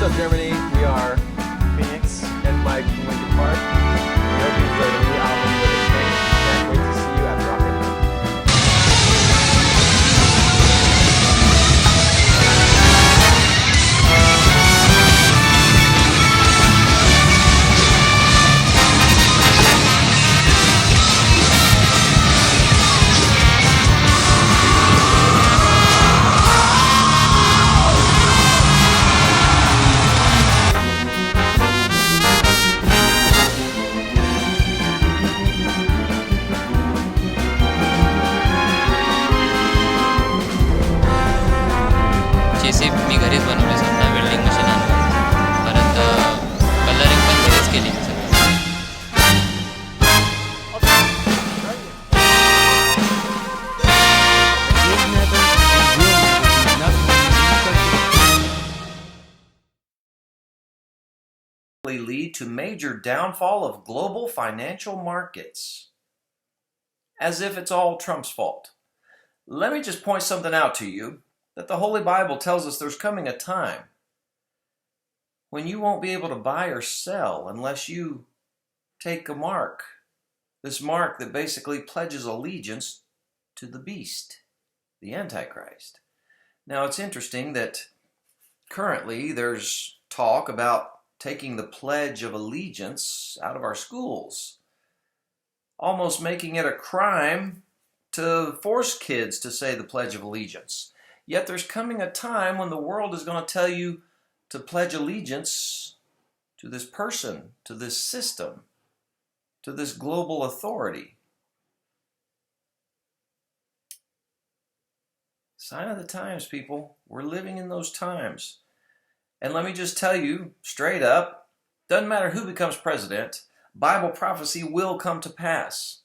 What's up, Germany? We are Phoenix and Mike from Lincoln Park. We hope you enjoy the new album with us. Can't wait to see you at Robbery Car Bank. JCB मी घरीच बनवली स्वतः welding machine आणलं परत colouring पण घरीच केली मी सगळं. Lead to major downfall of global financial markets. As if it's all Trump's fault. Let me just point something out to you, that the Holy Bible tells us there's coming a time when you won't be able to buy or sell unless you take a mark. This mark that basically pledges allegiance to the beast, the Antichrist. Now it's interesting that currently there's talk about taking the Pledge of Allegiance out of our schools, almost making it a crime to force kids to say the Pledge of Allegiance. Yet there's coming a time when the world is going to tell you to pledge allegiance to this person, to this system, to this global authority. Sign of the times, people. We're living in those times. And let me just tell you straight up, doesn't matter who becomes president, Bible prophecy will come to pass.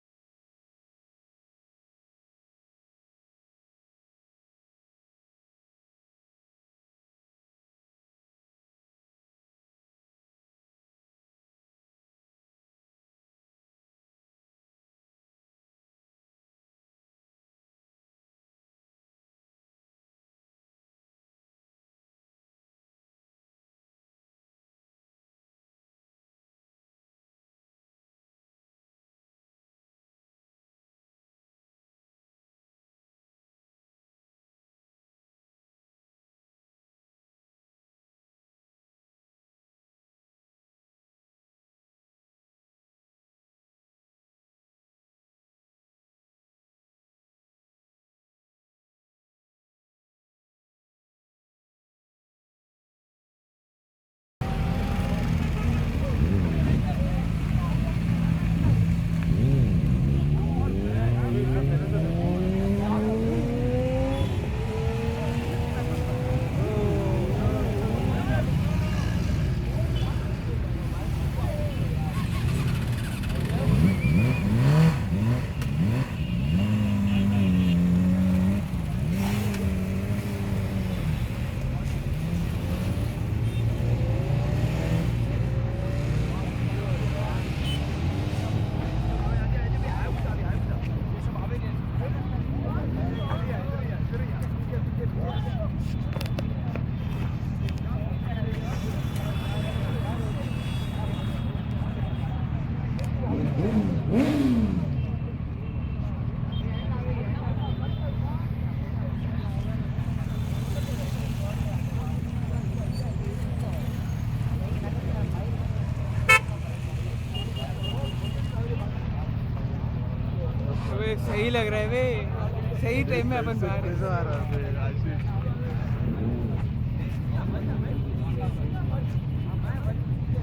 सही लग रहा है वे सही time में अपन बाहर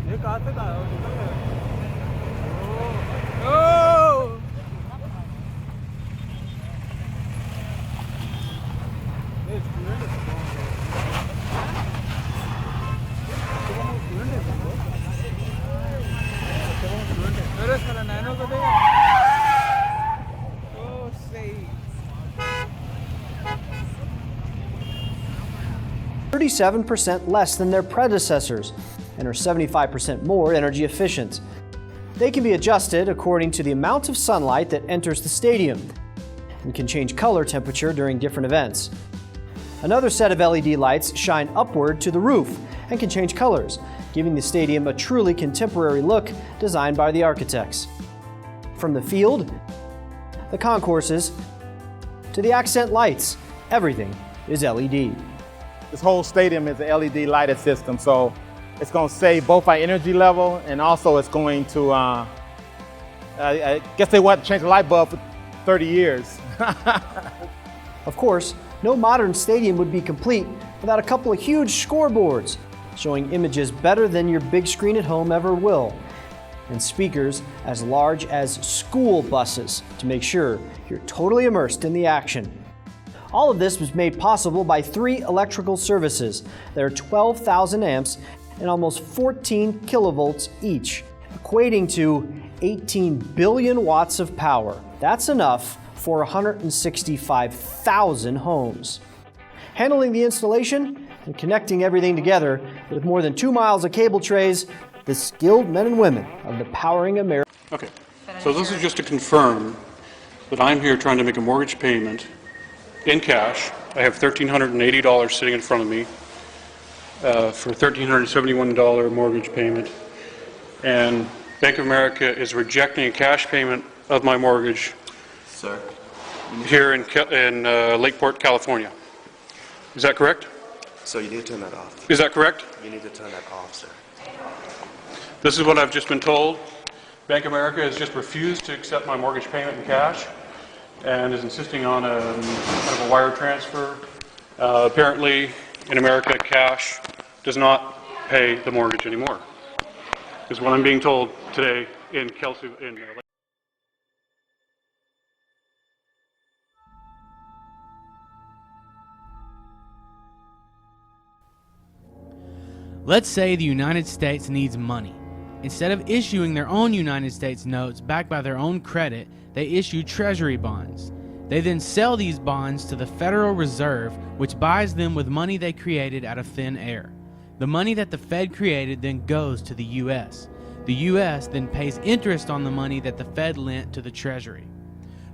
ये कहाँ से आया ओ मेरे साला नैनो को देगा 37% less than their predecessors and are 75% more energy efficient. They can be adjusted according to the amount of sunlight that enters the stadium and can change color temperature during different events. Another set of LED lights shine upward to the roof and can change colors, giving the stadium a truly contemporary look designed by the architects. From the field, the concourses, to the accent lights, everything is LED. This whole stadium is an LED lighted system, so it's going to save both our energy level and also it's going to, I guess they want to change the light bulb for 30 years. Of course, no modern stadium would be complete without a couple of huge scoreboards showing images better than your big screen at home ever will, and speakers as large as school buses to make sure you're totally immersed in the action. All of this was made possible by 3 electrical services that are 12,000 amps and almost 14 kilovolts each, equating to 18 billion watts of power. That's enough for 165,000 homes. Handling the installation and connecting everything together with more than 2 miles of cable trays, the skilled men and women of the Powering America. Okay, so this is just to confirm that I'm here trying to make a mortgage payment in cash. I have $1,380 sitting in front of me for a $1,371 mortgage payment, and Bank of America is rejecting a cash payment of my mortgage. Sir. Here in Lakeport, California. Is that correct? So you need to turn that off. Is that correct? You need to turn that off, sir. This is what I've just been told. Bank of America has just refused to accept my mortgage payment in cash and is insisting on a kind of a wire transfer. Apparently, in America, cash does not pay the mortgage anymore, is what I'm being told today in Kelsey. Let's say the United States needs money. Instead of issuing their own United States notes backed by their own credit, they issue treasury bonds. They then sell these bonds to the Federal Reserve, which buys them with money they created out of thin air. The money that the Fed created then goes to the U.S. The U.S. then pays interest on the money that the Fed lent to the Treasury.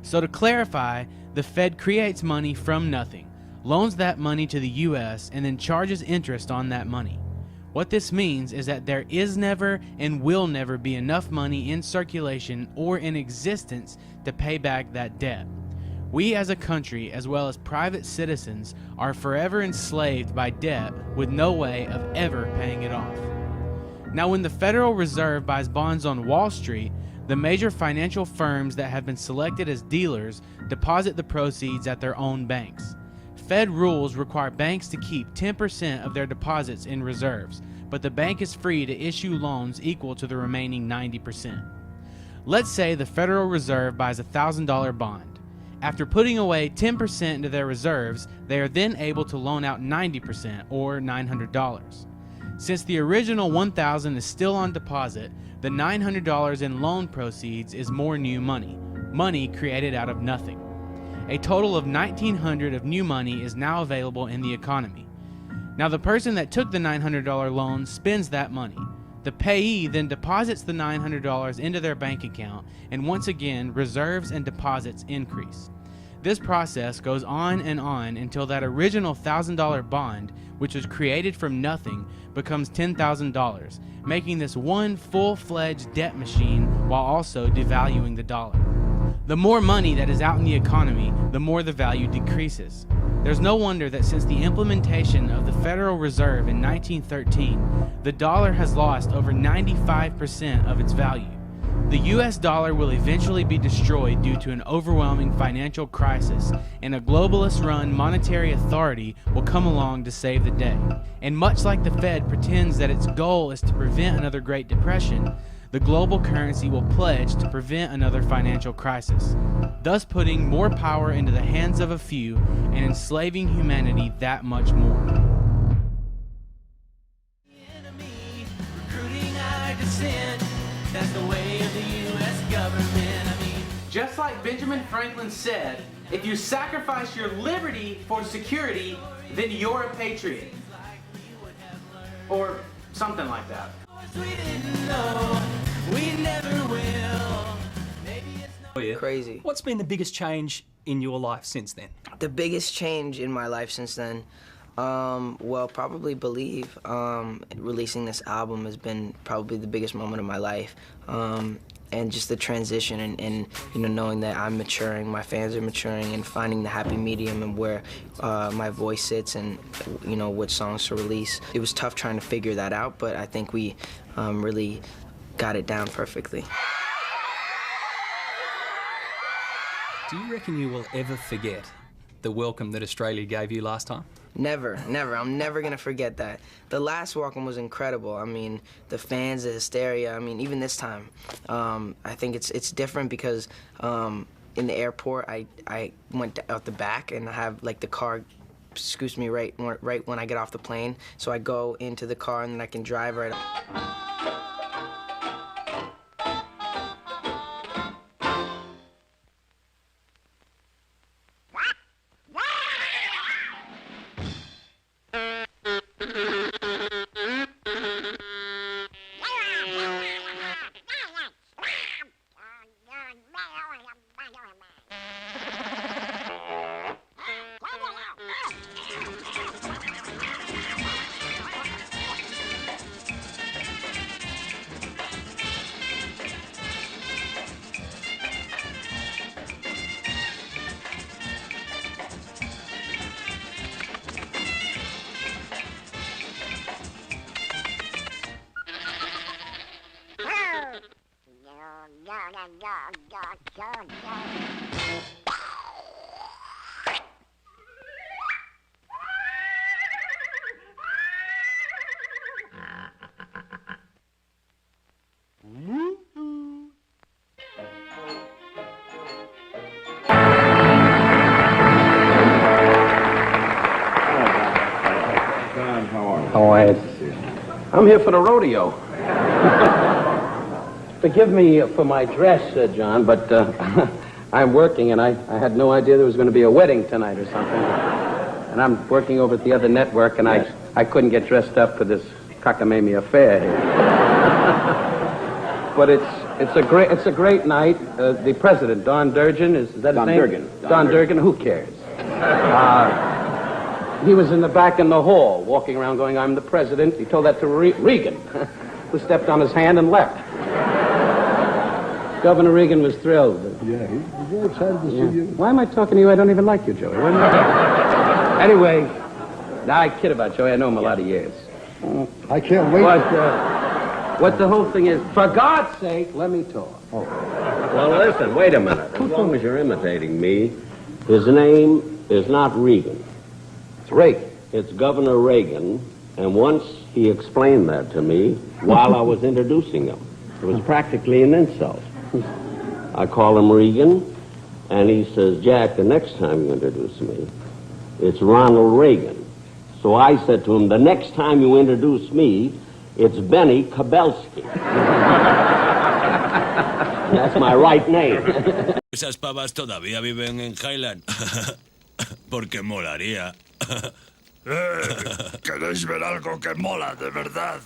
So to clarify, the Fed creates money from nothing, loans that money to the U.S., and then charges interest on that money. What this means is that there is never and will never be enough money in circulation or in existence to pay back that debt. We as a country, as well as private citizens, are forever enslaved by debt with no way of ever paying it off. Now, when the Federal Reserve buys bonds on Wall Street, the major financial firms that have been selected as dealers deposit the proceeds at their own banks. Fed rules require banks to keep 10% of their deposits in reserves, but the bank is free to issue loans equal to the remaining 90%. Let's say the Federal Reserve buys a $1,000 bond. After putting away 10% into their reserves, they are then able to loan out 90%, or $900. Since the original $1,000 is still on deposit, the $900 in loan proceeds is more new money, money created out of nothing. A total of $1,900 of new money is now available in the economy. Now the person that took the $900 loan spends that money. The payee then deposits the $900 into their bank account, and once again, reserves and deposits increase. This process goes on until that original $1,000 bond, which was created from nothing, becomes $10,000, making this one full-fledged debt machine while also devaluing the dollar. The more money that is out in the economy, the more the value decreases. There's no wonder that since the implementation of the Federal Reserve in 1913, the dollar has lost over 95% of its value. The US dollar will eventually be destroyed due to an overwhelming financial crisis, and a globalist-run monetary authority will come along to save the day. And much like the Fed pretends that its goal is to prevent another Great Depression, the global currency will pledge to prevent another financial crisis, thus putting more power into the hands of a few and enslaving humanity that much more. Just like Benjamin Franklin said, if you sacrifice your liberty for security, then you're a patriot. Or something like that. Crazy. What's been the biggest change in your life since then? The biggest change in my life since then, Well, probably Believe. Releasing this album has been probably the biggest moment of my life. And just the transition and you know, knowing that I'm maturing, my fans are maturing, and finding the happy medium and where my voice sits and, you know, what songs to release. It was tough trying to figure that out, but I think we really got it down perfectly. Do you reckon you will ever forget the welcome that Australia gave you last time? Never, never. I'm never gonna forget that. The last welcome was incredible. I mean, the fans, the hysteria. I mean, even this time, I think it's different because in the airport, I went out the back and I have like the car scoots me right when I get off the plane. So I go into the car and then I can drive right. I'm here for the rodeo. Forgive me for my dress, John, but I'm working, and I had no idea there was going to be a wedding tonight or something. And I'm working over at the other network, and I couldn't get dressed up for this cockamamie affair here. But it's a great night. The president, Don Durgan, is that his name? Don Durgan. Who cares? He was in the back in the hall, walking around going, "I'm the president." He told that to Reagan, who stepped on his hand and left. Governor Reagan was thrilled. Yeah, he was very excited to see you. Why am I talking to you? I don't even like you, Joey. Anyway, I kid about Joey. I know him a lot of years. I can't wait. What the whole thing is, for God's sake, let me talk. Oh. Well, listen, wait a minute. As long as you're imitating me, his name is not Reagan. It's Reagan. It's Governor Reagan, and once he explained that to me while I was introducing him. It was practically an insult. I call him Reagan, and he says, "Jack, the next time you introduce me, it's Ronald Reagan." So I said to him, "The next time you introduce me, it's Benny Kabelski." That's my right name. Esas pavas todavía viven en Highland. Porque molaría. ¿Queréis ver algo que mola de verdad?